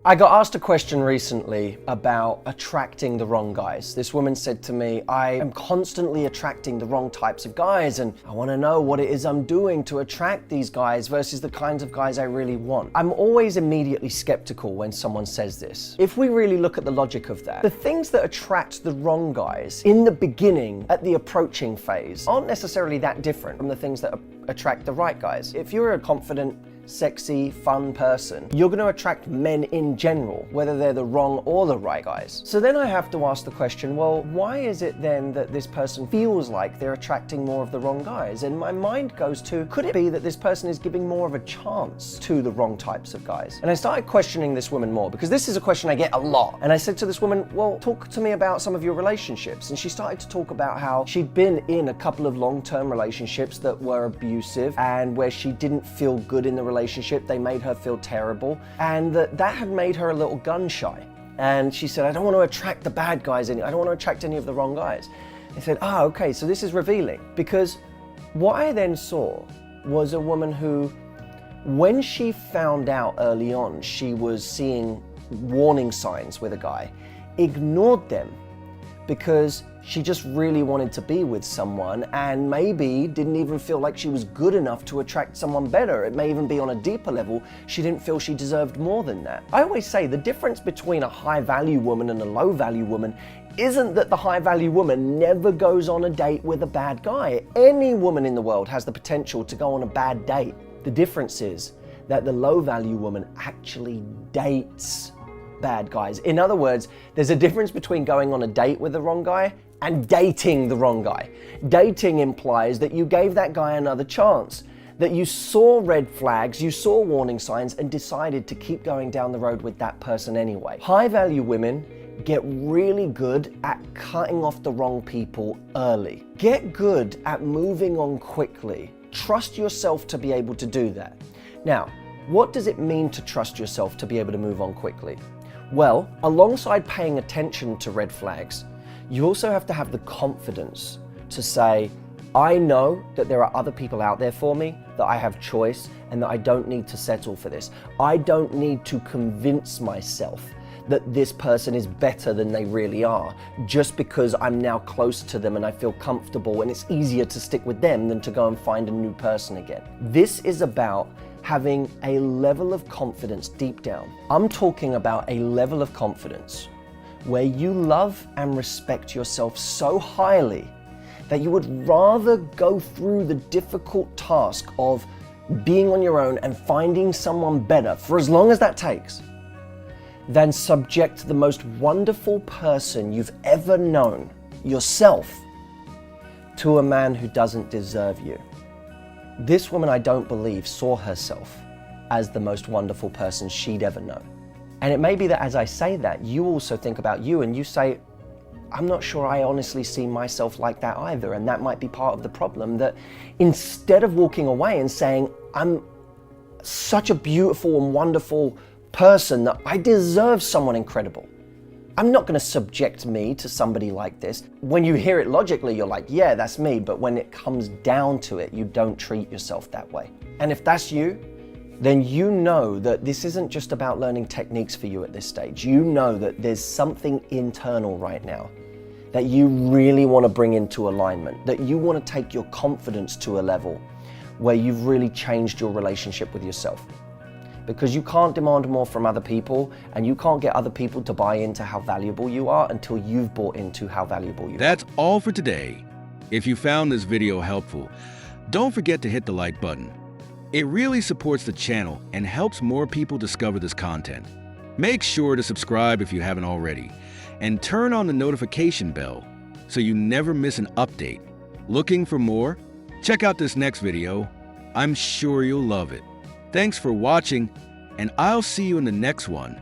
I got asked a question recently about attracting the wrong guys. This woman said to me, I am constantly attracting the wrong types of guys and I want to know what it is I'm doing to attract these guys versus the kinds of guys I really want. I'm always immediately skeptical when someone says this. If we really look at the logic of that, the things that attract the wrong guys in the beginning, at the approaching phase, aren't necessarily that different from the things that attract the right guys. If you're a confident, sexy, fun person, you're going to attract men in general, whether they're the wrong or the right guys. So then I have to ask the question, well, why is it then that this person feels like they're attracting more of the wrong guys? And my mind goes to, could it be that this person is giving more of a chance to the wrong types of guys? And I started questioning this woman more because this is a question I get a lot. And I said to this woman, well, talk to me about some of your relationships. And she started to talk about how she'd been in a couple of long-term relationships that were abusive and where she didn't feel good in the relationship. They made her feel terrible, and that had made her a little gun shy. And she said, I don't want to attract the bad guys, I don't want to attract any of the wrong guys. I said, okay, so this is revealing. Because what I then saw was a woman who, when she found out early on she was seeing warning signs with a guy, ignored them because she just really wanted to be with someone and maybe didn't even feel like she was good enough to attract someone better. It may even be on a deeper level, she didn't feel she deserved more than that. I always say the difference between a high-value woman and a low-value woman isn't that the high-value woman never goes on a date with a bad guy. Any woman in the world has the potential to go on a bad date. The difference is that the low-value woman actually dates bad guys. In other words, there's a difference between going on a date with the wrong guy and dating the wrong guy. Dating implies that you gave that guy another chance, that you saw red flags, you saw warning signs, and decided to keep going down the road with that person anyway. High-value women get really good at cutting off the wrong people early. Get good at moving on quickly. Trust yourself to be able to do that. Now, what does it mean to trust yourself to be able to move on quickly? Well, alongside paying attention to red flags, you also have to have the confidence to say, I know that there are other people out there for me, that I have choice, and that I don't need to settle for this. I don't need to convince myself that this person is better than they really are, just because I'm now close to them and I feel comfortable and it's easier to stick with them than to go and find a new person again. This is about having a level of confidence deep down. I'm talking about a level of confidence where you love and respect yourself so highly that you would rather go through the difficult task of being on your own and finding someone better, for as long as that takes, than subject the most wonderful person you've ever known, yourself, to a man who doesn't deserve you. This woman, I don't believe, saw herself as the most wonderful person she'd ever known. And it may be that as I say that, you also think about you and you say, I'm not sure I honestly see myself like that either. And that might be part of the problem, that instead of walking away and saying, I'm such a beautiful and wonderful person that I deserve someone incredible, I'm not going to subject me to somebody like this. When you hear it logically, you're like, yeah, that's me. But when it comes down to it, you don't treat yourself that way. And if that's you, then you know that this isn't just about learning techniques for you at this stage. You know that there's something internal right now that you really want to bring into alignment, that you want to take your confidence to a level where you've really changed your relationship with yourself. Because you can't demand more from other people, and you can't get other people to buy into how valuable you are until you've bought into how valuable you are. That's all for today. If you found this video helpful, don't forget to hit the like button. It really supports the channel and helps more people discover this content. Make sure to subscribe if you haven't already, and turn on the notification bell so you never miss an update. Looking for more? Check out this next video. I'm sure you'll love it. Thanks for watching, and I'll see you in the next one.